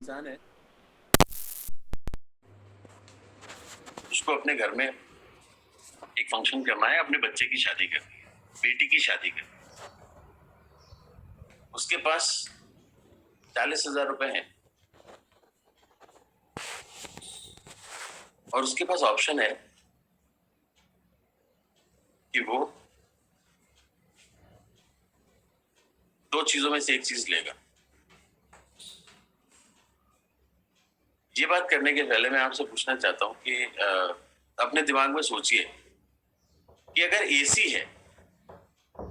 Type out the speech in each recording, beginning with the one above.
इंसान है, उसको अपने घर में एक फंक्शन करना है, अपने बच्चे की शादी करनी है, बेटी की शादी करनी है। उसके पास 40,000 रुपए हैं और उसके पास ऑप्शन है कि वो दो चीजों में से एक चीज लेगा। ये बात करने के पहले मैं आपसे पूछना चाहता हूं कि अपने दिमाग में सोचिए कि अगर एसी है,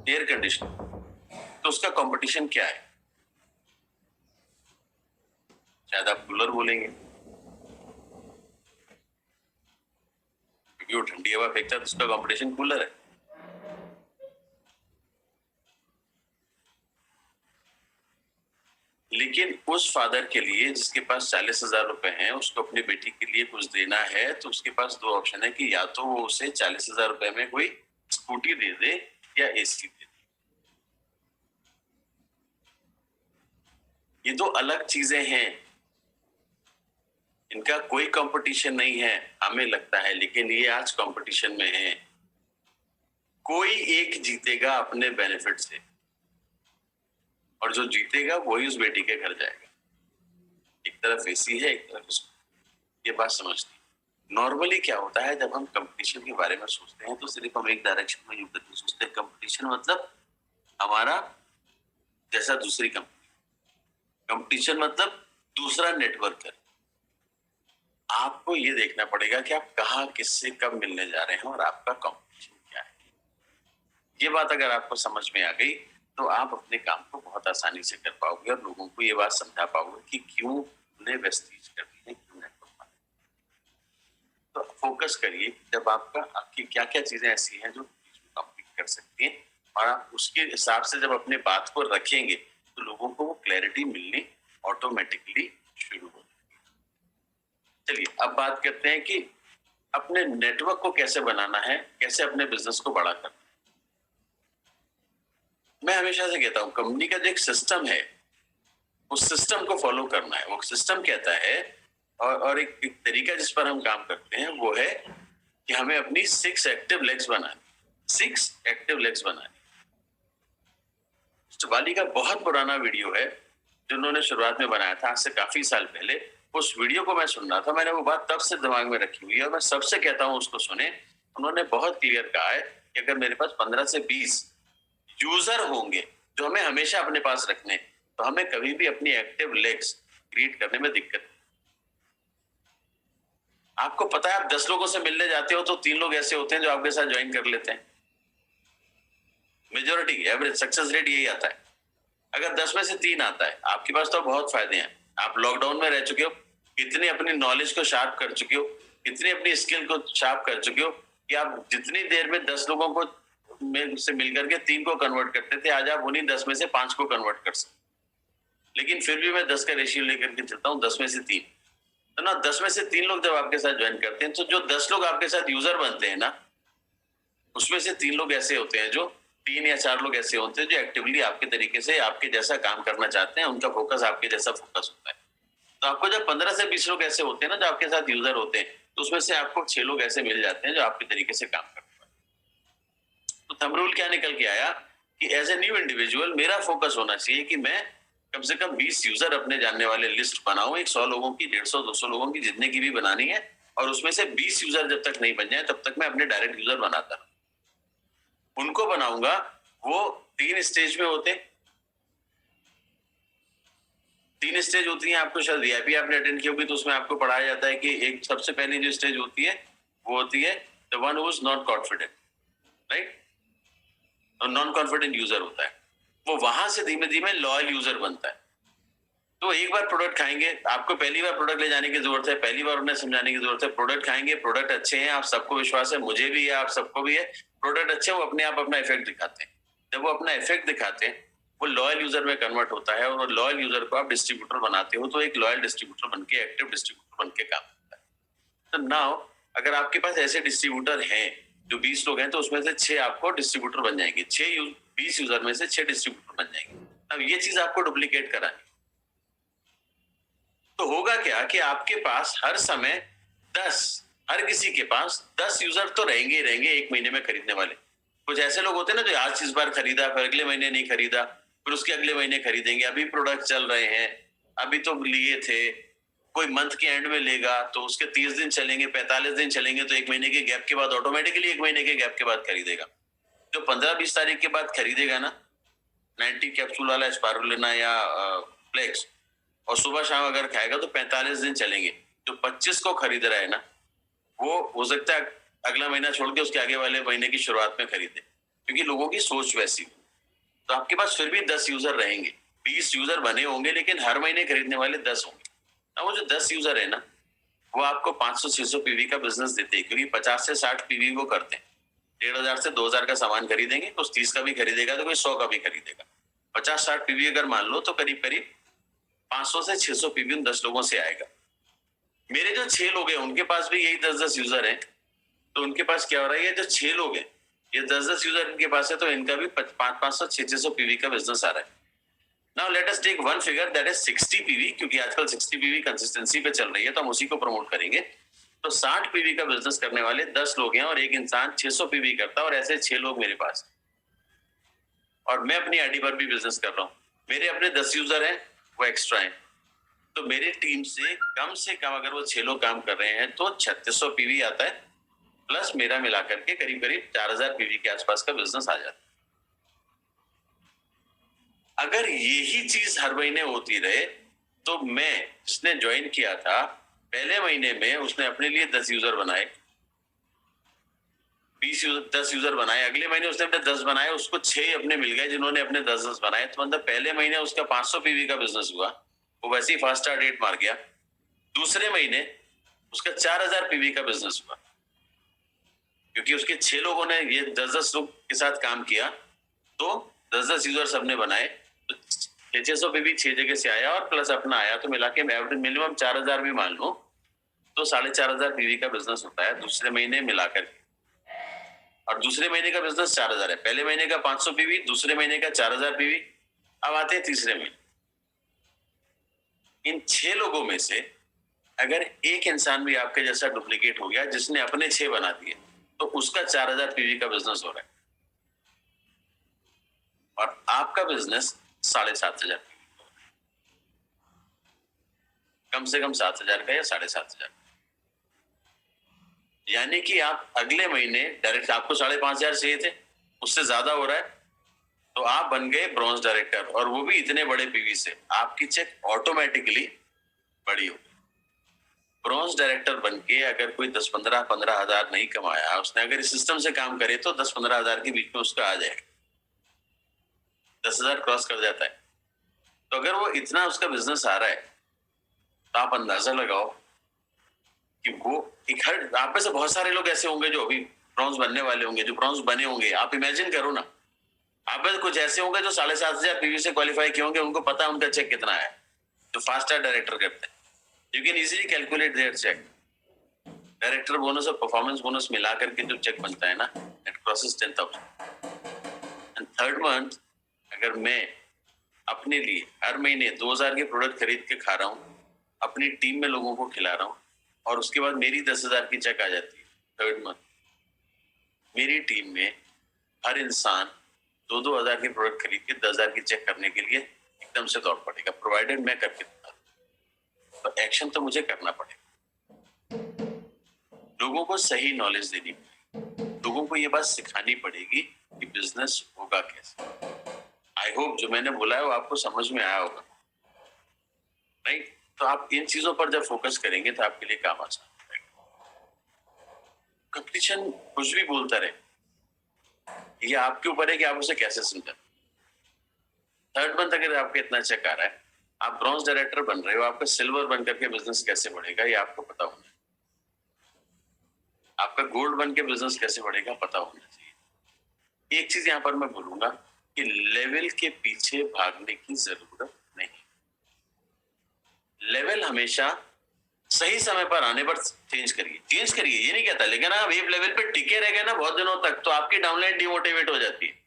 एयर कंडीशनर, तो उसका कंपटीशन क्या है? शायद आप कूलर बोलेंगे क्योंकि वो ठंडी हवा फेंकता है, तो उसका कंपटीशन कूलर है। लेकिन उस फादर के लिए जिसके पास 40,000 रुपए हैं, उसको अपनी बेटी के लिए कुछ देना है, तो उसके पास दो ऑप्शन है कि या तो वो उसे 40,000 रुपए में कोई स्कूटी दे दे या एसी दे दे। ये दो अलग चीजें हैं, इनका कोई कंपटीशन नहीं है हमें लगता है, लेकिन ये आज कंपटीशन में है। कोई एक जीतेगा अपने बेनिफिट से और जो जीतेगा वही उस बेटी के घर जाएगा। एक तरफ एसी है, एक तरफ स्कूटी। ये बात समझती। नॉर्मली क्या होता है, जब हम कंपटीशन के बारे में सोचते हैं तो सिर्फ हम एक डायरेक्शन में युद्ध सोचते हैं। कंपटीशन मतलब हमारा जैसा दूसरी कंपनी, कंपटीशन मतलब दूसरा नेटवर्क है। आपको ये देखना पड़ेगा कि आप कहाँ किससे कब मिलने जा रहे हैं और आपका कंपटीशन क्या है। ये बात अगर आपको समझ में आ गई तो आप अपने काम को बहुत आसानी से कर पाओगे और लोगों को ये बात समझा पाओगे कि क्यों उन्हें वेस्टीज करनी है, क्यों नेटवर्क। तो फोकस करिए जब आपकी क्या क्या चीजें ऐसी हैं जो कंप्लीट कर सकती हैं, और आप उसके हिसाब से जब अपने बात को रखेंगे तो लोगों को वो क्लैरिटी मिलनी ऑटोमेटिकली शुरू हो जाएगी। चलिए अब बात करते हैं कि अपने नेटवर्क को कैसे बनाना है, कैसे अपने बिजनेस को बड़ा करना है। मैं हमेशा से कहता हूं कंपनी का जो एक सिस्टम है, उस सिस्टम को फॉलो करना है। वो सिस्टम कहता है और एक तरीका जिस पर हम काम करते हैं वो है कि हमें अपनी 6 एक्टिव लेग्स बनानी, 6 एक्टिव लेग्स बनानी। वाली का बहुत पुराना वीडियो है जो उन्होंने शुरुआत में बनाया था, आज से काफी साल पहले। उस वीडियो को मैं सुन रहा था, मैंने वो बात तब से दिमाग में रखी हुई है और मैं सबसे कहता हूँ उसको सुने। उन्होंने बहुत क्लियर कहा है कि अगर मेरे पास 15 से 20 यूजर होंगे जो हमें हमेशा अपने पास रखने, तो हमें कभी भी अपनी एक्टिव लेग्स क्रिएट करने में दिक्कत नहीं। आपको पता है, आप 10 लोगों से मिलने जाते हो तो 3 लोग ऐसे होते हैं जो आपके साथ ज्वाइन कर लेते हैं। मेजोरिटी एवरेज सक्सेस रेट यही आता है। अगर 10 में से 3 आता है, आपके पास तो बहुत फायदे हैं। आप लॉकडाउन में रह चुके हो, इतनी अपनी नॉलेज को शार्प कर चुके हो, इतनी अपनी स्किल को शार्प कर चुके हो कि आप जितनी देर में 10 लोगों को से मिलकर के 3 को कन्वर्ट करते थे, आज आप उन्हीं 10 में से 5 को कन्वर्ट कर सकते। लेकिन फिर भी मैं 10 का रेशियो लेकर के चलता हूँ, 10 में से 3। तो ना 10 में से 3 लोग जब आपके साथ ज्वाइन करते हैं, तो जो 10 लोग आपके साथ यूजर बनते हैं ना, उसमें से 3 लोग ऐसे होते हैं जो 3 या 4 लोग ऐसे होते हैं जो एक्टिवली आपके तरीके से आपके जैसा काम करना चाहते हैं, उनका फोकस आपके जैसा फोकस होता है। तो आपको जब 15 से 20 लोग ऐसे होते हैं ना जो आपके साथ यूजर होते हैं, तो उसमें से आपको 6 लोग ऐसे मिल जाते हैं जो आपके तरीके से काम करते हैं। तो थंब रूल क्या निकल के आया कि एज ए न्यू इंडिविजुअल मेरा फोकस होना चाहिए कि मैं कम से कम 20 यूजर अपने जानने वाले लिस्ट बनाऊं, एक 100 लोगों की, 150 200 लोगों की, जितने की भी बनानी है, और उसमें से 20 यूजर जब तक नहीं बन जाए तब तक मैं अपने डायरेक्ट यूजर बनाता रहूं। उनको बनाऊंगा, वो 3 स्टेज में होते। 3 स्टेज होती है, आपको शायद वीआईपी आपने अटेंड की होगी तो उसमें आपको पढ़ाया जाता है कि एक सबसे पहली जो स्टेज होती है वो होती है the one who is not confident, right. और नॉन कॉन्फिडेंट यूजर होता है, वो वहां से धीमे धीमे लॉयल यूजर बनता है। तो एक बार प्रोडक्ट खाएंगे, आपको पहली बार प्रोडक्ट ले जाने की जरूरत है, पहली बार उन्हें समझाने की जरूरत है। प्रोडक्ट खाएंगे, प्रोडक्ट अच्छे हैं, आप सबको विश्वास है, मुझे भी है, आप सबको भी है, प्रोडक्ट अच्छे, वो अपने आप अपना इफेक्ट दिखाते हैं। जब वो अपना इफेक्ट दिखाते हैं, वो लॉयल यूजर में कन्वर्ट होता है और लॉयल यूजर को आप डिस्ट्रीब्यूटर बनाते हो, तो एक लॉयल डिस्ट्रीब्यूटर बनके, एक्टिव डिस्ट्रीब्यूटर बनके काम करता है। तो नाउ अगर आपके पास ऐसे डिस्ट्रीब्यूटर हैं जो 20 लोग हैं, तो उसमें से 6 आपको डिस्ट्रीब्यूटर बन जाएंगे। 20 यूजर में से 6 डिस्ट्रीब्यूटर बन जाएंगे। अब ये चीज आपको डुप्लीकेट करानी, तो होगा क्या कि आपके पास हर समय 10, हर किसी के पास 10 यूजर तो रहेंगे ही रहेंगे एक महीने में खरीदने वाले। कुछ ऐसे लोग होते हैं ना जो आज इस बार खरीदा, फिर अगले महीने नहीं खरीदा, फिर उसके अगले महीने खरीदेंगे। अभी प्रोडक्ट चल रहे हैं, अभी तो लिए थे, कोई मंथ के एंड में लेगा तो उसके 30 दिन चलेंगे, 45 दिन चलेंगे, तो एक महीने के गैप के बाद ऑटोमेटिकली एक महीने के गैप के बाद खरीदेगा। जो 15-20 तारीख के बाद खरीदेगा ना 90 कैप्सूल वाला स्पारुलिना या फ्लेक्स, और सुबह शाम अगर खाएगा तो 45 दिन चलेंगे। जो 25 को खरीद रहा है ना, वो हो सकता है अगला महीना छोड़ के उसके आगे वाले महीने की शुरुआत में खरीदे, क्योंकि लोगों की सोच वैसी। तो आपके पास फिर भी 10 यूजर रहेंगे, 20 यूजर बने होंगे, लेकिन हर महीने खरीदने वाले 10 होंगे। अब वो जो 10 यूजर है ना, वो आपको 500-600 पीवी का बिजनेस देते हैं, क्योंकि 50 से 60 पीवी वो करते हैं। 1500 से 2000 का सामान खरीदेंगे, कुछ 30 का भी खरीदेगा तो कोई 100 का भी खरीदेगा। 50-60 पीवी अगर मान लो तो करीब करीब 500 से 600 पीवी उन 10 लोगों से आएगा। मेरे जो 6 लोग हैं उनके पास भी यही 10-10 यूजर हैं, तो उनके पास क्या हो रहा है, ये जो 6 लोग हैं, ये 10-10 यूजर इनके पास है, तो इनका भी 500, 600 पीवी का बिजनेस आ रहा है। Now let us take one figure that is 60 PV, क्योंकि आजकल 60 पीवी कंसिस्टेंसी पे चल रही है, तो हम उसी को प्रमोट करेंगे। तो 60 पीवी का बिजनेस करने वाले 10 लोग हैं और एक इंसान 600 पीवी करता है, और ऐसे 6 लोग मेरे पास। और मैं अपनी आईडी पर भी बिजनेस कर रहा हूँ। मेरे अपने 10 यूजर हैं, वो एक्स्ट्रा हैं, तो मेरी टीम से कम अगर वो 6 लोग काम कर रहे हैं तो 3600 पीवी आता है, प्लस मेरा मिलाकर के करीब करीब 4000 पीवी के आसपास का बिजनेस आ जाता है। अगर यही चीज हर महीने होती रहे, तो मैं जिसने ज्वाइन किया था पहले महीने में उसने अपने लिए 10 यूजर बनाए, 10 यूजर बनाए, अगले महीने उसने अपने 10 बनाए, उसको 6 अपने मिल गए जिन्होंने अपने 10-10 बनाए, तो मतलब पहले महीने उसका 500 पीवी का बिजनेस हुआ, वो वैसे ही फास्ट स्टार्ट डेट मार गया। दूसरे महीने उसका 4000 पीवी का बिजनेस हुआ, क्योंकि उसके 6 लोगों ने ये 10-10 लोग के साथ काम किया, तो 10-10 यूजर सबने बनाए, तो 600 पीवी 6 जगह से आया और प्लस अपना आया, तो मिला के मिनिमम 4000 भी मान लो तो 4500 पीवी का बिजनेस होता है दूसरे महीने मिलाकर। और दूसरे महीने का बिजनेस 4000 है, पहले महीने का 500 पीवी, दूसरे महीने का 4000 पीवी। अब आते हैं तीसरे महीने। इन 6 लोगों में से अगर एक इंसान भी आपके जैसा डुप्लीकेट हो गया जिसने अपने 6 बना दिए, तो उसका 4000 पीवी का बिजनेस हो रहा है, और आपका बिजनेस 7500 पीवी, कम से कम 7000 का या 7500। यानी कि आप अगले महीने डायरेक्ट, आपको 5500 चाहिए थे, उससे ज्यादा हो रहा है, तो आप बन गए ब्रॉन्ज डायरेक्टर, और वो भी इतने बड़े पीवी से। आपकी चेक ऑटोमेटिकली बड़ी होगी। ब्रॉन्ज डायरेक्टर बन के अगर कोई 10-15 हजार नहीं कमाया, उसने अगर इस सिस्टम से काम करे तो 10-15 हजार के बीच में उसका आ जाएगा, 10,000 क्रॉस कर जाता है। तो अगर वो इतना उसका बिजनेस आ रहा है, तो आप अंदाजा लगाओ कि वो एक हर, आप में से बहुत सारे लोग ऐसे होंगे जो अभी ब्रॉन्ज बनने वाले होंगे, जो ब्रॉन्ज बने होंगे। आप इमेजिन करो ना, आप में कुछ ऐसे होंगे जो 7500 पीवी से क्वालिफाई किए होंगे, उनको पता है उनका चेक कितना है, जो फास्ट डायरेक्टर करते हैं। You can easily calculate their cheque. Director bonus और परफॉर्मेंस बोनस मिला करके जो चेक बनता है ना, it crosses 10,000। And third month अगर मैं अपने लिए हर महीने 2000 के प्रोडक्ट खरीद के खा रहा हूँ, अपनी टीम में लोगों को खिला रहा हूँ, और उसके बाद मेरी 10,000 की चेक आ जाती है थर्ड मंथ, मेरी टीम में हर इंसान 2-2 हजार के प्रोडक्ट खरीद के 10,000 की चेक करने के लिए एकदम से दौड़ पड़ेगा, प्रोवाइडेड मैं करके दूंगा। तो एक्शन तो मुझे करना पड़ेगा, लोगों को सही नॉलेज देनी पड़ेगी, लोगों को ये बात सिखानी पड़ेगी कि बिजनेस होगा कैसे। आई होप जो मैंने बोला है वो आपको समझ में आया होगा, राइट? तो आप इन चीजों पर जब फोकस करेंगे तो आपके लिए काम आसान रहेगा। कंपटीशन कुछ भी बोलता रहे, ये आपके ऊपर है कि आप उसे कैसे समझें। थर्ड मंथ अगर आपके इतना चेक आ रहा है, आप ब्रॉन्ज डायरेक्टर बन रहे हो, आपका सिल्वर बन करके बिजनेस कैसे बढ़ेगा ये आपको पता होना चाहिए। आपका गोल्ड बन के बिजनेस कैसे बढ़ेगा पता होना चाहिए। एक चीज यहाँ पर मैं बोलूंगा कि लेवल के पीछे भागने की जरूरत नहीं। लेवल हमेशा सही समय पर आने पर चेंज करिए ये नहीं कहता, लेकिन आप एक लेवल पे टिके रह गए ना बहुत दिनों तक, तो आपकी डाउनलाइन डिमोटिवेट हो जाती है।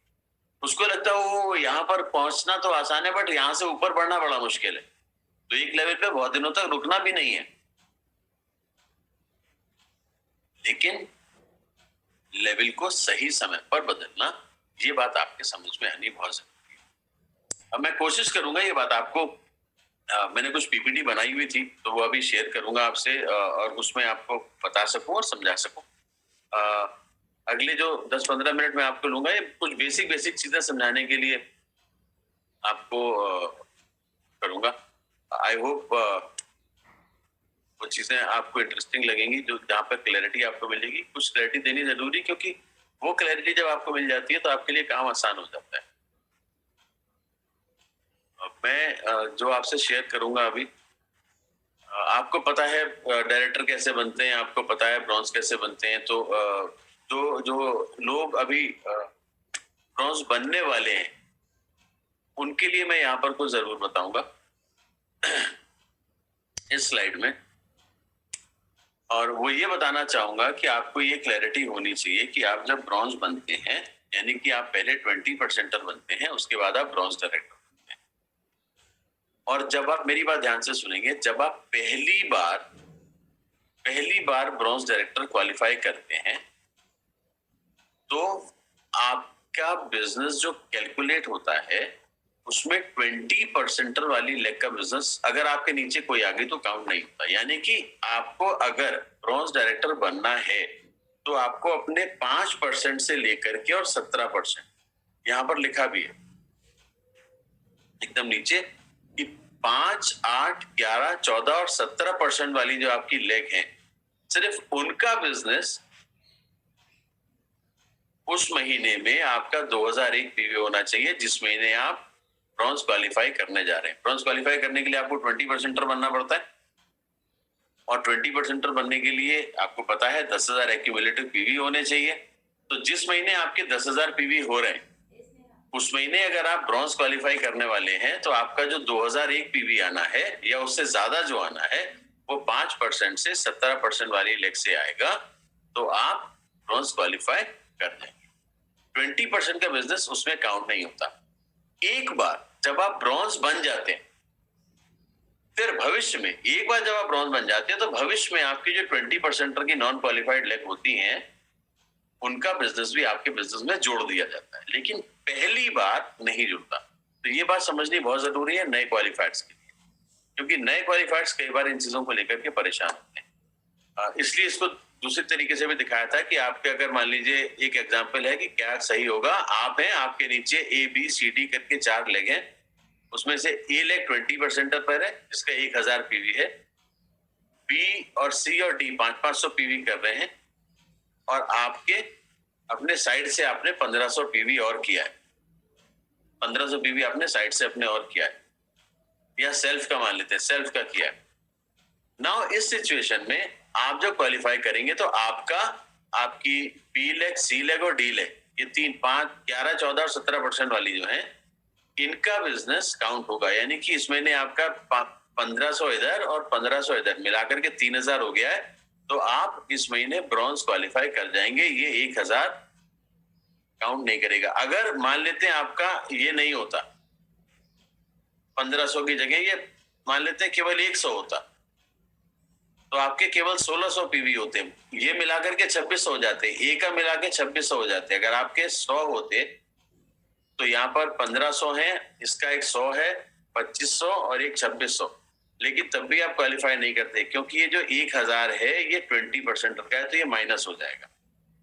उसको लगता है वो यहाँ पर पहुंचना तो आसान है, बट यहाँ से ऊपर बढ़ना बड़ा मुश्किल है। तो एक लेवल पे बहुत दिनों तक रुकना भी नहीं है, लेकिन लेवल को सही समय पर बदलना, ये बात आपके समझ में आनी बहुत जरूरी है। अब मैं कोशिश करूंगा ये बात आपको, मैंने कुछ पीपीटी बनाई हुई थी तो वो अभी शेयर करूंगा आपसे, और उसमें आपको बता सकूं और समझा सकूं। अगले जो 10-15 मिनट में आपको लूंगा ये कुछ बेसिक बेसिक चीजें समझाने के लिए आपको करूंगा। आई होप वो चीजें आपको इंटरेस्टिंग लगेंगी, जो जहाँ पर क्लैरिटी आपको मिलेगी। कुछ क्लैरिटी देनी जरूरी, क्योंकि वो क्लैरिटी जब आपको मिल जाती है तो आपके लिए काम आसान हो जाता है। मैं जो आपसे शेयर करूंगा अभी, आपको पता है डायरेक्टर कैसे बनते हैं, आपको पता है ब्रॉन्ज कैसे बनते हैं। तो जो जो लोग अभी ब्रॉन्ज बनने वाले हैं उनके लिए मैं यहाँ पर कुछ जरूर बताऊंगा इस स्लाइड में। और वो ये बताना चाहूंगा कि आपको ये क्लैरिटी होनी चाहिए कि आप जब ब्रॉन्ज बनते हैं, यानी कि आप पहले 20% बनते हैं, उसके बाद आप ब्रॉन्ज डायरेक्टर बनते हैं। और जब आप मेरी बात ध्यान से सुनेंगे, जब आप पहली बार ब्रॉन्ज डायरेक्टर क्वालिफाई करते हैं तो आपका बिजनेस जो कैलकुलेट होता है उसमें 20% वाली लेग का बिजनेस, अगर आपके नीचे कोई आ गई तो काउंट नहीं होता। यानी कि आपको अगर ब्रॉन्ज डायरेक्टर बनना है तो आपको अपने 5% से लेकर के और 17%, यहां पर लिखा भी है एकदम नीचे कि 5, 8, 11, 14 और 17% वाली जो आपकी लेग है, सिर्फ उनका बिजनेस उस महीने में आपका 2001 पीवी होना चाहिए जिस महीने आप ब्रॉन्ज क्वालिफाई करने जा रहे हैं। ब्रॉन्ज क्वालिफाई करने के लिए आपको 20% बनना पड़ता है, और 20% बनने के लिए आपको पता है 10,000 एक्यूमुलेटिव पीवी होने चाहिए। तो जिस महीने आपके 10,000 पीवी हो रहे हैं उस महीने अगर आप ब्रॉन्ज क्वालिफाई करने वाले हैं तो आपका जो 2001 पीवी आना है या उससे ज्यादा जो आना है वो 5% से 17% वाली लेग से आएगा, तो आप ब्रॉन्ज क्वालिफाई कर देंगे। 20% का बिजनेस उसमें काउंट नहीं होता। एक बार जब आप ब्रॉन्ज बन जाते हैं, फिर भविष्य में एक बार जब आप ब्रॉन्ज बन जाते हैं तो भविष्य में आपकी जो 20% की नॉन क्वालिफाइड लेग होती हैं उनका बिजनेस भी आपके बिजनेस में जोड़ दिया जाता है, लेकिन पहली बार नहीं जुड़ता। तो ये बात समझनी बहुत जरूरी है नए क्वालिफाइड्स के लिए, क्योंकि नए क्वालिफाइड्स कई बार इन चीजों को लेकर के परेशान होते हैं। इसलिए इसको दूसरे तरीके से भी दिखाया था कि आपके, अगर मान लीजिए एक एग्जांपल है कि क्या सही होगा, आप हैं, आपके नीचे ए बी सी डी करके 4 लेग हैं, उसमें से ए लेग 20% पर है जिसका 1000 पीवी है, बी और सी और डी 500 पीवी कर रहे हैं, और आपके अपने साइड से आपने 1500 पीवी और किया है, 1500 पीवी आपने साइड से अपने और किया है, या सेल्फ का मान लेते हैं, सेल्फ का किया है। नाउ इस सिचुएशन में आप जब क्वालिफाई करेंगे तो आपकी बी लेग, सी लेग और डी लेग, ये 3, 5, 11, 14 और 17% वाली जो है, इनका बिजनेस काउंट होगा। यानी कि इस महीने आपका 1500 इधर और 1500 इधर मिलाकर के 3000 हो गया है, तो आप इस महीने ब्रॉन्ज क्वालिफाई कर जाएंगे। ये 1000 काउंट नहीं करेगा। अगर मान लेते हैं आपका ये नहीं होता, 1500 की जगह ये मान लेते हैं केवल 100 होता, तो आपके केवल 1600 पीवी होते, ये मिलाकर के 2600 हो जाते, ए का मिला के 2600 हो जाते। अगर आपके 100 होते तो यहाँ पर 1500 है, इसका एक 100 है, 2500 और एक 2600, लेकिन तब भी आप क्वालिफाई नहीं करते, क्योंकि ये जो 1000 है ये 20% का है, तो ये माइनस हो जाएगा,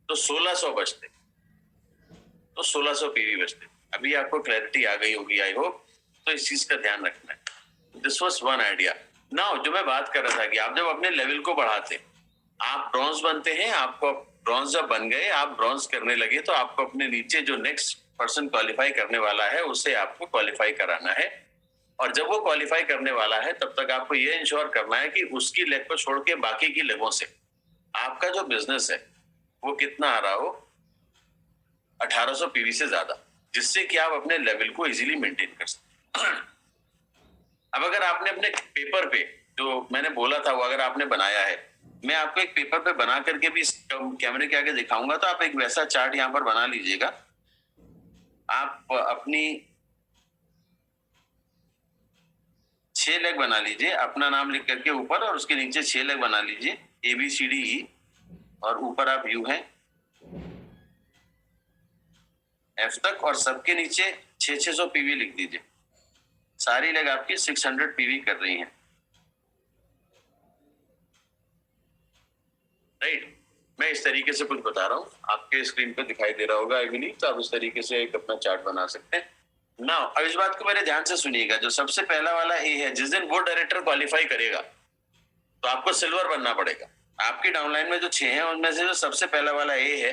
तो 1600 बचते, तो 1600 पीवी बचते। अभी आपको क्लैरिटी आ गई होगी आई होप, तो इस चीज का ध्यान रखना है। This was one idea. Now जो मैं बात कर रहा था कि आप जब अपने लेवल को बढ़ाते, आप ब्रॉन्ज बनते हैं, आपको ब्रॉन्ज जब बन गए, आप ब्रॉन्ज करने लगे, तो आपको अपने नीचे जो नेक्स्ट पर्सन क्वालिफाई करने वाला है उससे आपको क्वालिफाई कराना है, और जब वो क्वालिफाई करने वाला है तब तक आपको ये इंश्योर करना है कि उसकी लेग को छोड़ के बाकी की लेगों से आपका जो बिजनेस है वो कितना आ रहा हो, 1800 पीवी से ज्यादा, जिससे कि आप अपने लेवल को इजीली मेंटेन कर सकते। अब अगर आपने अपने पेपर पे जो मैंने बोला था वो अगर आपने बनाया है, मैं आपको एक पेपर पे बना करके भी कैमरे के आगे दिखाऊंगा, तो आप एक वैसा चार्ट यहाँ पर बना लीजिएगा। आप अपनी 6 लेग बना लीजिए, अपना नाम लिख करके ऊपर, और उसके नीचे 6 लेग बना लीजिए, ABCDE, और ऊपर आप U हैं F तक, और सबके नीचे 600 PV लिख दीजिए। सारी लेग आपकी 600 PV कर रही हैं, राइट। मैं इस तरीके से कुछ बता रहा हूँ, आपके स्क्रीन पे दिखाई दे रहा होगा आई बिलीव, तो आप इस तरीके से एक अपना चार्ट बना सकते हैं। नाउ अब इस बात को मेरे ध्यान से सुनिएगा, जो सबसे पहला वाला ए है, जिस दिन वो डायरेक्टर क्वालिफाई करेगा तो आपको सिल्वर बनना पड़ेगा। आपकी डाउनलाइन में जो 6 हैं उनमें से जो सबसे पहला वाला ए है,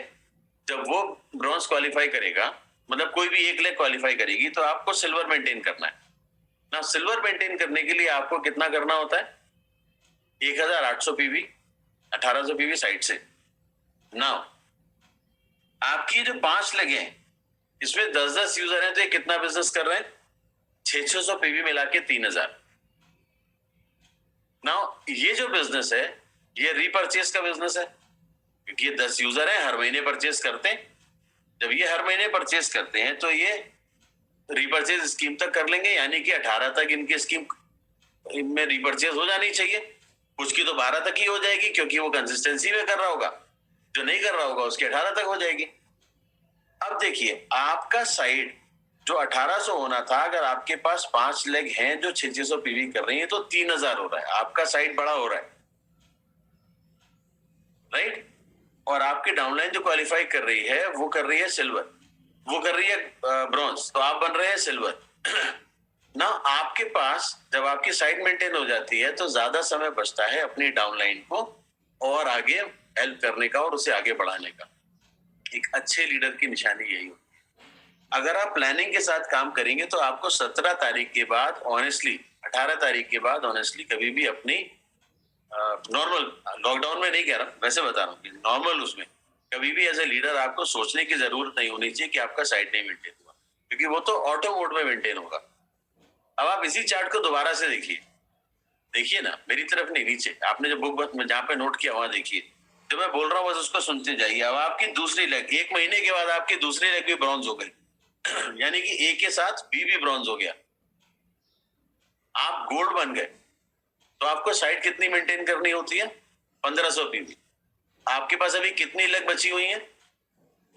जब वो ब्रॉन्ज क्वालिफाई करेगा, मतलब कोई भी एक लेग क्वालिफाई करेगी, तो आपको सिल्वर मेंटेन करना है ना। सिल्वर मेंटेन करने के लिए आपको कितना करना होता है? 1800 पीवी, 1800 पीवी साइड से। नाउ आपकी जो 5 लेग हैं, इसमें 10-10 यूजर हैं, तो ये कितना बिजनेस कर रहे हैं? 600 पीवी मिला के 3000। नाउ ये जो बिजनेस है, ये रीपर्चेस का बिजनेस है, क्योंकि ये 10 यूजर हैं, हर महीने परचेस करते हैं। जब ये हर महीने परचेस करते हैं तो ये रीपर्चेस स्कीम तक कर लेंगे, यानी कि 18 तक इनकी स्कीम में रीपर्चेस हो जानी चाहिए। कुछ की तो 12 तक ही हो जाएगी, क्योंकि वो कंसिस्टेंसी में कर रहा होगा। जो नहीं कर रहा होगा उसकी 18 तक हो जाएगी। अब देखिए, आपका साइड जो 1800 होना था, अगर आपके पास 5 लेग हैं जो 600 पीवी कर रही है, तो 3000 हो रहा है। आपका साइड बड़ा हो रहा है, राइट। और आपकी डाउनलाइन जो क्वालिफाई कर रही है, वो कर रही है सिल्वर, वो कर रही है ब्रॉन्ज, तो आप बन रहे हैं सिल्वर ना। आपके पास जब आपकी साइड मेंटेन हो जाती है, तो ज्यादा समय बचता है अपनी डाउनलाइन को और आगे हेल्प करने का और उसे आगे बढ़ाने का। एक अच्छे लीडर की निशानी यही होती है। अगर आप प्लानिंग के साथ काम करेंगे, तो आपको 17 तारीख के बाद ऑनेस्टली, 18 तारीख के बाद ऑनेस्टली कभी भी अपनी नॉर्मल, लॉकडाउन में नहीं कह रहा, वैसे बता रहा हूँ कि नॉर्मल उसमें कभी भी एज ए लीडर आपको सोचने की जरूरत नहीं होनी चाहिए कि आपका साइड नहीं मेंटेन हुआ, क्योंकि वो तो ऑटो मोड में मेंटेन होगा। अब आप इसी चार्ट को दोबारा से देखिए, देखिए ना, मेरी तरफ नहीं, नीचे आपने जो बुक में जहाँ पे नोट किया वहां देखिए, जो मैं बोल रहा हूँ बस उसको सुनते जाइए। अब आपकी दूसरी लेग, 1 महीने के बाद आपकी दूसरी लेग भी ब्रॉन्ज हो गई यानी कि ए के साथ बी भी ब्रॉन्ज हो गया, आप गोल्ड बन गए। तो आपको साइड कितनी मेंटेन करनी होती है? 1500 पीवी। आपके पास अभी कितनी लेग बची हुई है?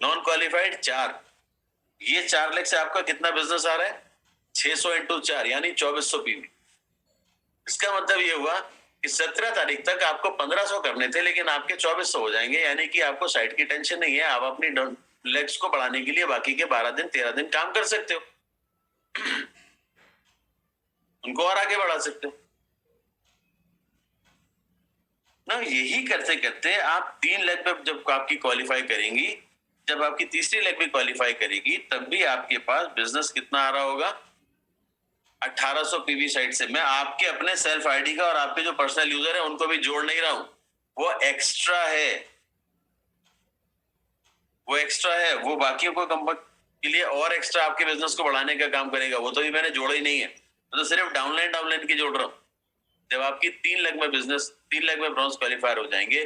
Non qualified 4। ये 4 लेग से आपका कितना बिजनेस आ रहा है? 600 इंटू 4 यानी 2400 पीवी। इसका मतलब ये हुआ कि 17 तारीख तक आपको 1500 करने थे, लेकिन आपके 2400 हो जाएंगे, यानी कि आपको साइड की टेंशन नहीं है। आप अपनी लेग्स को बढ़ाने के लिए बाकी के 12 दिन 13 दिन काम कर सकते हो उनको और आगे बढ़ा सकते हो ना। यही करते करते आप 3 लेग पे जब आपकी क्वालिफाई करेंगी, जब आपकी तीसरी लेग भी क्वालिफाई करेगी, तब भी आपके पास बिजनेस कितना आ रहा होगा? 1800 पीवी साइड से। मैं आपके अपने सेल्फ आईडी का और आपके जो पर्सनल यूजर है उनको भी जोड़ नहीं रहा हूं, वो एक्स्ट्रा है, वो एक्स्ट्रा है, वो बाकियों को के लिए और एक्स्ट्रा आपके बिजनेस को बढ़ाने का काम करेगा। वो तो भी मैंने जोड़ा ही नहीं है, तो सिर्फ डाउनलाइन की जोड़ रहा हूं। जब आपकी 3 लेग में बिजनेस, 3 लेग में ब्रॉन्ज क्वालिफायर हो जाएंगे,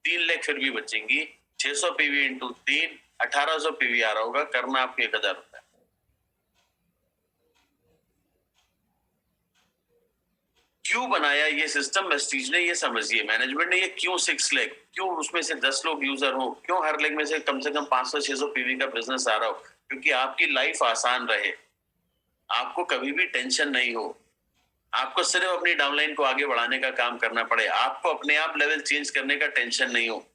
3 लेग फिर भी बचेंगी, 600 पीवी इंटू 3, 1800 पीवी आ रहा होगा। करना आपको 1000 रुपए। क्यों बनाया ये सिस्टम वेस्टीज ने, ये समझिए, मैनेजमेंट ने ये क्यों 6 लेग, क्यों उसमें से 10 लोग यूजर हो, क्यों हर लेग में से कम 500-600 पीवी का बिजनेस आ रहा हो? क्योंकि आपकी लाइफ आसान रहे, आपको कभी भी टेंशन नहीं हो, आपको सिर्फ अपनी डाउनलाइन को आगे बढ़ाने का काम करना पड़े, आपको अपने आप लेवल चेंज करने का टेंशन नहीं हो।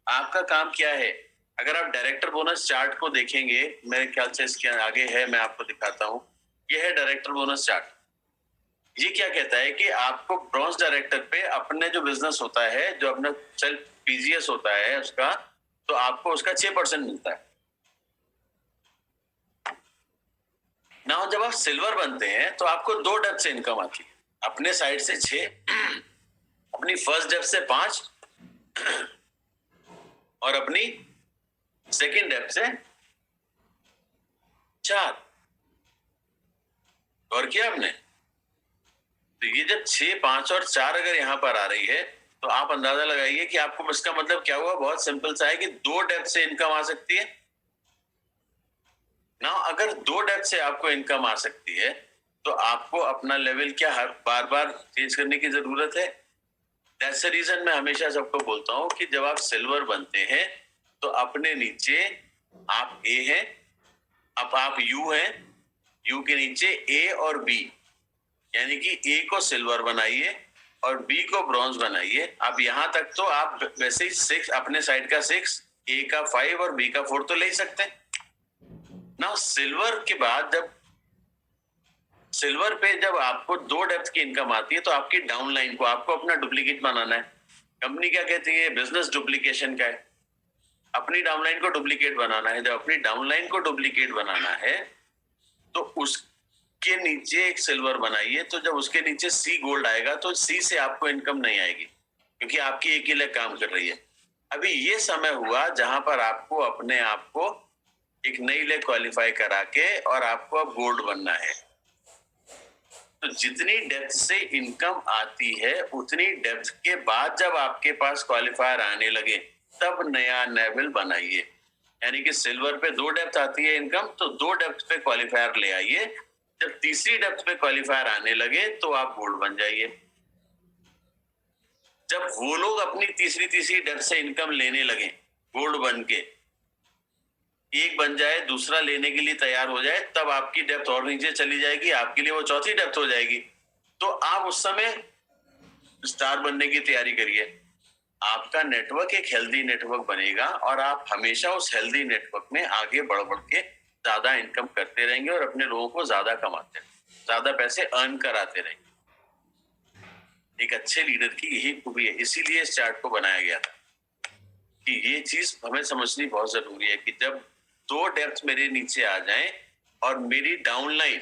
आपका काम क्या है? अगर आप डायरेक्टर बोनस चार्ट को देखेंगे, मेरे ख्याल से इसके आगे है, मैं आपको दिखाता हूं। यह है डायरेक्टर बोनस चार्ट। ये क्या कहता है कि आपको ब्रॉन्ज डायरेक्टर पे अपने जो बिजनेस होता है, जो अपना सेल्फ पीजीएस होता है उसका, तो आपको उसका 6% मिलता है ना। जब आप सिल्वर बनते हैं तो आपको 2 डेप्थ से इनकम आती है, अपने साइड से 6, अपनी फर्स्ट डेप्थ से 5 और अपनी सेकेंड डेप्थ से 4। और क्या आपने, तो ये जब 6, 5 और 4 अगर यहां पर आ रही है, तो आप अंदाजा लगाइए कि आपको इसका मतलब क्या हुआ? बहुत सिंपल सा है कि 2 डेप्थ से इनकम आ सकती है ना। अगर 2 डेप्थ से आपको इनकम आ सकती है, तो आपको अपना लेवल क्या हर बार बार चेंज करने की जरूरत है? दैट्स द रीजन मैं हमेशा सबको बोलता हूँ कि जब आप सिल्वर बनते हैं तो अपने नीचे आप ए हैं, अब आप यू हैं, यू के नीचे ए और बी, यानी कि ए को सिल्वर बनाइए और बी को ब्रॉन्ज बनाइए। अब यहां तक तो आप वैसे ही 6 अपने साइड का 6, ए का 5 और बी का 4 तो ले ही सकते हैं ना। सिल्वर के बाद जब सिल्वर पे जब आपको 2 डेप्थ की इनकम आती है तो आपकी डाउनलाइन को आपको अपना डुप्लीकेट बनाना है। कंपनी क्या कहती है? बिजनेस डुप्लीकेशन का है, अपनी डाउनलाइन को डुप्लीकेट बनाना है। जब अपनी डाउनलाइन को डुप्लीकेट बनाना है तो उसके नीचे एक सिल्वर बनाइए, तो जब उसके नीचे सी गोल्ड आएगा तो सी से आपको इनकम नहीं आएगी क्योंकि आपकी एक ही लेग काम कर रही है। अभी ये समय हुआ जहां पर आपको अपने आप को एक नई लेग क्वालिफाई करा के और आपको अब गोल्ड बनना है। तो जितनी डेप्थ से इनकम आती है उतनी डेप्थ के बाद जब आपके पास क्वालिफायर आने लगे तब नया लेवल बनाइए। यानी कि सिल्वर पे 2 डेप्थ आती है इनकम, तो 2 डेप्थ पे क्वालिफायर ले आइए। जब तीसरी डेप्थ पे क्वालिफायर आने लगे तो आप गोल्ड बन जाइए। जब वो लोग अपनी तीसरी डेप्थ से इनकम लेने लगे गोल्ड बन के, एक बन जाए, दूसरा लेने के लिए तैयार हो जाए, तब आपकी डेप्थ और नीचे चली जाएगी, आपके लिए वो चौथी डेप्थ हो जाएगी। तो आप उस समय स्टार बनने की तैयारी करिए। आपका नेटवर्क एक हेल्दी नेटवर्क बनेगा और आप हमेशा उस हेल्दी नेटवर्क में आगे बढ़ बढ़ के ज्यादा इनकम करते रहेंगे और अपने लोगों को ज्यादा कमाते रहेंगे, ज्यादा पैसे अर्न कराते रहेंगे। एक अच्छे लीडर की यही खूबी है, इसीलिए इस चार्ट को बनाया गया था कि ये चीज हमें समझनी बहुत जरूरी है कि जब 2 डेप्थ मेरे नीचे आ जाएं और मेरी डाउनलाइन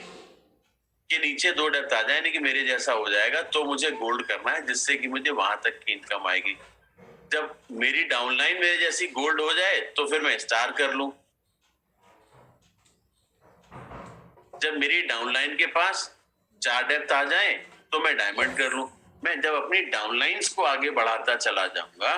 के नीचे 2 डेप्थ आ जाए, यानी कि मेरे जैसा हो जाएगा, तो मुझे गोल्ड करना है जिससे कि मुझे वहां तक की इनकम आएगी। जब मेरी डाउनलाइन मेरे जैसी गोल्ड हो जाए तो फिर मैं स्टार कर लूं। जब मेरी डाउनलाइन के पास 4 डेप्थ आ जाए तो मैं डायमंड कर लूं। मैं जब अपनी डाउनलाइंस को आगे बढ़ाता चला जाऊंगा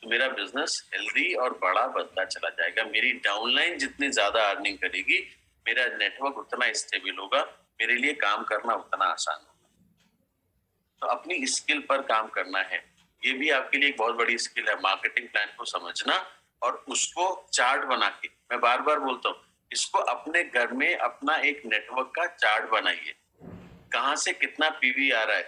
तो मेरा बिजनेस हेल्दी और बड़ा बनता चला जाएगा। मेरी डाउनलाइन जितनी ज्यादा अर्निंग करेगी, मेरा नेटवर्क उतना स्टेबल होगा, मेरे लिए काम करना उतना आसान होगा। तो अपनी स्किल पर काम करना है, ये भी आपके लिए एक बहुत बड़ी स्किल है। मार्केटिंग प्लान को समझना और उसको चार्ट बना के, मैं बार बार बोलता हूँ, इसको अपने घर में अपना एक नेटवर्क का चार्ट बनाइए। कहाँ से कितना पीवी आ रहा है,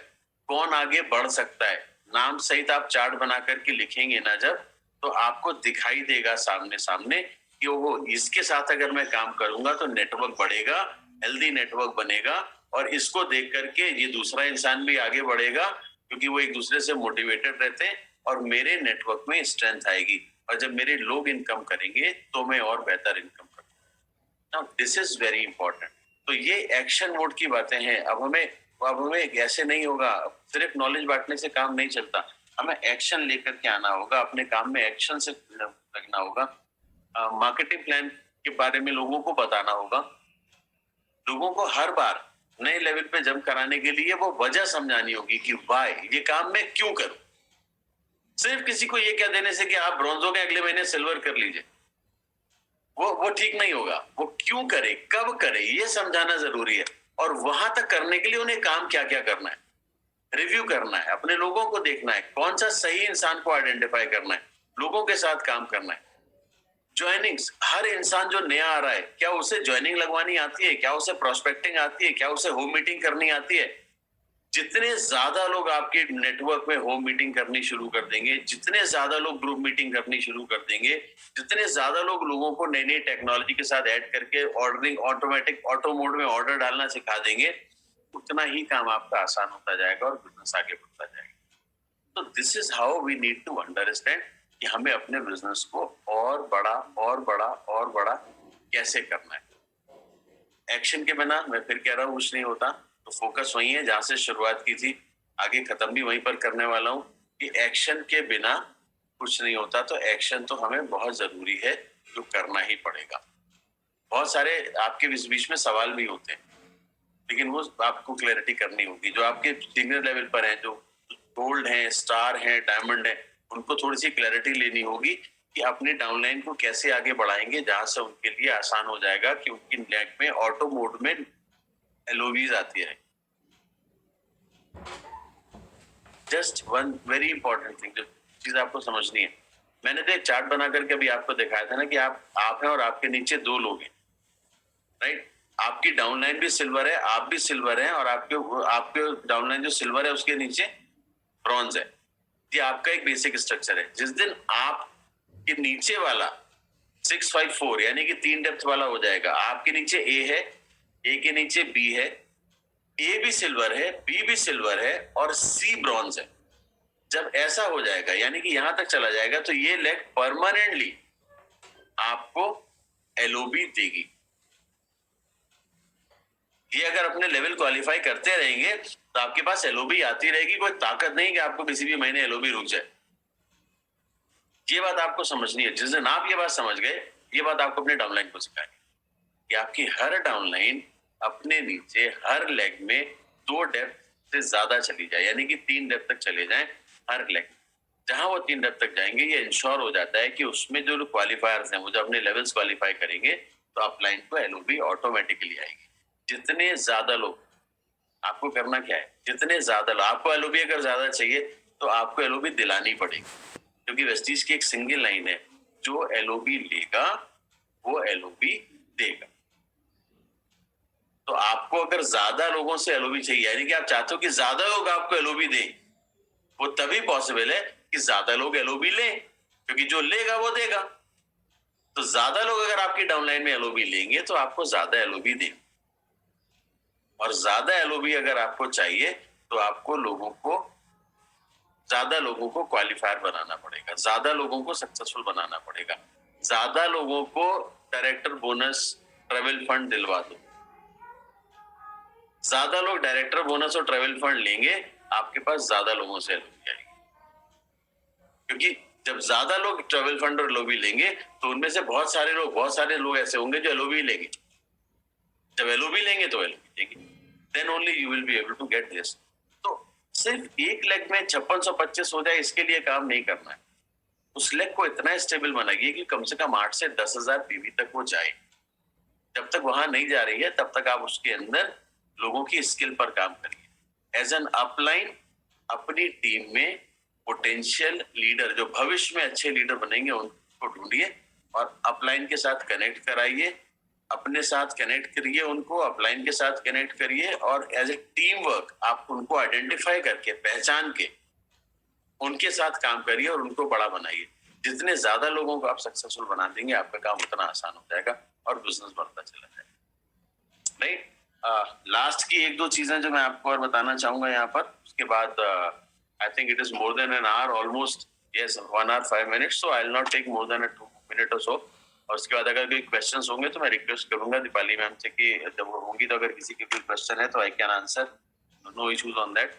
कौन आगे बढ़ सकता है, नाम सहित आप चार्ट बना करके लिखेंगे ना जब, तो आपको दिखाई देगा सामने सामने कि वो इसके साथ अगर मैं काम करूंगा तो नेटवर्क बढ़ेगा, हेल्दी नेटवर्क बनेगा और इसको देख करके ये दूसरा इंसान भी आगे बढ़ेगा क्योंकि वो एक दूसरे से मोटिवेटेड रहते हैं और मेरे नेटवर्क में स्ट्रेंथ आएगी। और जब मेरे लोग इनकम करेंगे तो मैं और बेहतर इनकम करूंगा। Now this is very important. तो ये एक्शन मोड की बातें हैं। अब हमें ऐसे नहीं होगा, सिर्फ नॉलेज बांटने से काम नहीं चलता, हमें एक्शन लेकर के आना होगा, अपने काम में एक्शन से लगना होगा। मार्केटिंग प्लान के बारे में लोगों को बताना होगा। लोगों को हर बार नए लेवल पे जंप कराने के लिए वो वजह समझानी होगी कि वाई ये काम मैं क्यों करूं। सिर्फ किसी को ये कह देने से कि आप ब्रॉन्ज हो गए, अगले महीने सिल्वर कर लीजिए, वो ठीक नहीं होगा। वो क्यों करे, कब करे, ये समझाना जरूरी है। और वहां तक करने के लिए उन्हें काम क्या क्या करना है, रिव्यू करना है, अपने लोगों को देखना है, कौन सा सही इंसान को आइडेंटिफाई करना है, लोगों के साथ काम करना है। ज्वाइनिंग्स, हर इंसान जो नया आ रहा है, क्या उसे ज्वाइनिंग लगवानी आती है, क्या उसे प्रोस्पेक्टिंग आती है, क्या उसे होम मीटिंग करनी आती है? जितने ज्यादा लोग आपके नेटवर्क में होम मीटिंग करनी शुरू कर देंगे, जितने ज्यादा लोग ग्रुप मीटिंग करनी शुरू कर देंगे, जितने ज्यादा लोग लोगों को नई नई टेक्नोलॉजी के साथ ऐड करके ऑर्डरिंग ऑटोमेटिक ऑटो मोड में ऑर्डर डालना सिखा देंगे, उतना ही काम आपका आसान होता जाएगा और बिजनेस आगे बढ़ता जाएगा। तो this is how we need to understand कि हमें अपने बिजनेस को और बड़ा और बड़ा और बड़ा कैसे करना है। एक्शन के बिना, मैं फिर कह रहा हूँ, कुछ नहीं होता। तो फोकस वही है जहां से शुरुआत की थी, आगे खत्म भी वहीं पर करने वाला हूँ कि एक्शन के बिना कुछ नहीं होता। तो एक्शन तो हमें बहुत जरूरी है, जो करना ही पड़ेगा। बहुत सारे आपके बीच में सवाल भी होते हैं, लेकिन वो आपको क्लैरिटी करनी होगी। जो आपके सीनियर लेवल पर हैं, जो गोल्ड हैं, स्टार हैं, डायमंड हैं, उनको थोड़ी सी क्लैरिटी लेनी होगी कि अपनी डाउनलाइन को कैसे आगे बढ़ाएंगे, जहां से उनके लिए आसान हो जाएगा कि उनकी नेट में ऑटो मोड में एलओवीज आती है। Just one very important thing, जो चीज आपको समझनी है, मैंने तो एक चार्ट बना करके अभी आपको दिखाया था ना कि आप हैं और आपके नीचे दो लोग हैं, राइट? आपकी डाउनलाइन भी सिल्वर है, आप भी सिल्वर हैं, और आपके डाउनलाइन जो सिल्वर है उसके नीचे ब्रॉन्ज है। ये आपका एक बेसिक स्ट्रक्चर है। जिस दिन आपके नीचे वाला 654 यानी कि 3 डेप्थ वाला हो जाएगा, आपके नीचे ए है, ए के नीचे बी है, ए भी सिल्वर है, बी भी सिल्वर है और सी ब्रॉन्ज है। जब ऐसा हो जाएगा यानी कि यहां तक चला जाएगा, तो ये लेग परमानेंटली आपको एलओबी देगी। ये अगर अपने लेवल क्वालिफाई करते रहेंगे तो आपके पास एलओबी आती रहेगी। कोई ताकत नहीं कि आपको किसी भी महीने एलओबी रुक जाए। ये बात आपको समझनी है। जिस दिन आप ये बात समझ गए, ये बात आपको अपने डाउनलाइन को सिखाएगी कि आपकी हर डाउनलाइन अपने नीचे हर लेग में 2 डेप्थ से ज्यादा चली जाए, यानी कि 3 डेप्थ तक चले जाएं हर लेग। जहां वो 3 डेप्थ तक जाएंगे, ये इंश्योर हो जाता है कि उसमें जो क्वालिफायर्स हैं, वो जब अपने लेवल्स क्वालिफाई करेंगे तो अपलाइन को एलओबी ऑटोमेटिकली आएगी। जितने ज्यादा लोग, आपको करना क्या है, जितने ज्यादा लोग, आपको एलओबी अगर ज्यादा चाहिए तो आपको एलओबी दिलानी पड़ेगी, क्योंकि वेस्टीज की एक सिंगल लाइन है, जो एलओबी लेगा वो एलओबी देगा। तो आपको अगर ज्यादा लोगों से एलओबी चाहिए, यानी कि आप चाहते हो कि ज्यादा लोग आपको एलओबी दें, वो तभी पॉसिबल है कि ज्यादा लोग एलओबी लें, क्योंकि जो लेगा वो देगा। तो ज्यादा लोग अगर आपकी डाउनलाइन में एलओबी लेंगे तो आपको ज्यादा एलओबी दें, और ज्यादा एलओबी अगर आपको चाहिए तो आपको ज्यादा लोगों को क्वालिफायर बनाना पड़ेगा, ज्यादा लोगों को सक्सेसफुल बनाना पड़ेगा, ज्यादा लोगों को डायरेक्टर बोनस ट्रेवल फंड दिलवा दो। ज्यादा लोग डायरेक्टर बोनस और ट्रेवल फंड लेंगे, आपके पास ज्यादा लोगों से एलओबी आएगी। क्योंकि जब ज्यादा लोग ट्रेवल फंड और एलओबी लेंगे तो उनमें से बहुत सारे लोग ऐसे होंगे जो एलओबी लेंगे। जब एलओबी लेंगे तो एलओबी लेंगे, then only you will be able to get this. तो सिर्फ एक लेग में 5625 हो जाए, इसके लिए काम नहीं करना है। उस लेग को इतना स्टेबल बनाइए कि कम से कम 8 से 10,000 पीवी तक वो जाए। जब तक वहां नहीं जा रही है, तब तक आप उसके अंदर लोगों की स्किल पर काम करिए। एज एन अपलाइन अपनी टीम में पोटेंशियल लीडर, जो भविष्य में अच्छे लीडर बनेंगे, उनको ढूंढिए और अपलाइन के साथ कनेक्ट कराइए, अपने साथ कनेक्ट करिए, उनको अपलाइन के साथ कनेक्ट करिए, और एज ए टीम वर्क आप उनको आइडेंटिफाई करके, पहचान के उनके साथ काम करिए और उनको बड़ा बनाइए। जितने ज्यादा लोगों को आप सक्सेसफुल बना देंगे, आपका काम उतना आसान हो जाएगा और बिजनेस बढ़ता चला जाएगा। राइट? लास्ट की 1-2 चीजें जो मैं आपको और बताना चाहूंगा यहाँ पर, उसके बाद I think it is more than an hour, almost, yes 1 hour 5 minutes, so I'll not take more than a 2 minute or so। और उसके बाद अगर कोई क्वेश्चंस होंगे तो मैं रिक्वेस्ट करूंगा दीपाली मैम से कि जब वो होंगी तो अगर किसी के कोई क्वेश्चन है तो I can answer, no issues on that.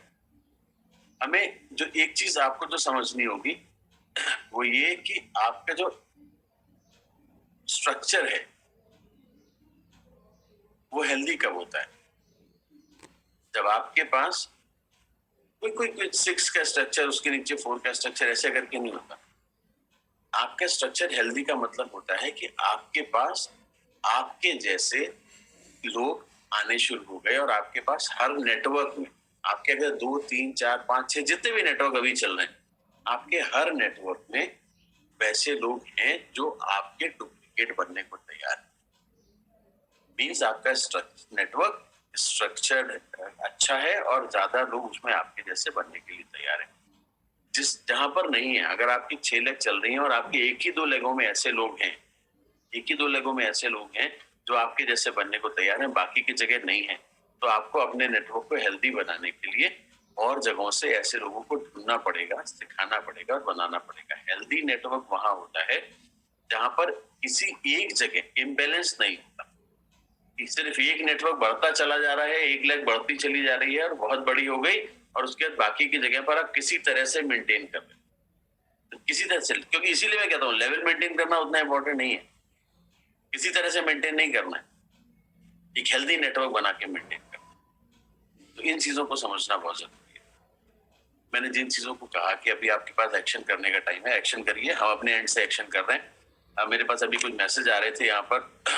हमें जो एक चीज आपको जो समझनी होगी वो ये कि आपका जो स्ट्रक्चर है वो हेल्दी कब होता है? जब आपके पास कोई 6 का स्ट्रक्चर, उसके नीचे 4 का स्ट्रक्चर, ऐसे करके नहीं होता। आपका स्ट्रक्चर हेल्दी का मतलब होता है कि आपके पास आपके जैसे लोग आने शुरू हो गए, और आपके पास हर नेटवर्क में, आपके अगर 2, 3, 4, 5, 6 जितने भी नेटवर्क अभी चल रहे हैं, आपके हर नेटवर्क में वैसे लोग हैं जो आपके डुप्लीकेट बनने को तैयार है। मीन्स आपका नेटवर्क स्ट्रक्चर्ड अच्छा है और ज्यादा लोग उसमें आपके जैसे बनने के लिए तैयार है। जहां पर नहीं है, अगर आपकी 6 लेग चल रही हैं और आपके 1 ही 2 लेगों में ऐसे लोग हैं, 1 ही 2 लेगों में ऐसे लोग हैं जो आपके जैसे बनने को तैयार हैं, बाकी की जगह नहीं है, तो आपको अपने नेटवर्क को हेल्दी बनाने के लिए और जगहों से ऐसे लोगों को ढूंढना पड़ेगा, सिखाना पड़ेगा और बनाना पड़ेगा। हेल्दी नेटवर्क वहां होता है जहां पर किसी एक जगह इम्बैलेंस नहीं होता, सिर्फ एक नेटवर्क बढ़ता चला जा रहा है, एक लेग बढ़ती चली जा रही है और बहुत बड़ी हो गई, और उसके बाद बाकी की जगह पर आप किसी तरह से मेंटेन कर रहे हैं, किसी तरह से। क्योंकि इसीलिए मैं कहता हूँ लेवल मेंटेन करना उतना इंपॉर्टेंट नहीं है, किसी तरह से मेंटेन नहीं करना है, एक हेल्दी नेटवर्क बना के मेंटेन करना। तो इन चीजों को समझना बहुत जरूरी है। मैंने जिन चीजों को कहा कि अभी आपके पास एक्शन करने का टाइम है, एक्शन करिए। हम अपने एंड से एक्शन कर रहे हैं। मेरे पास अभी कुछ मैसेज आ रहे थे यहाँ पर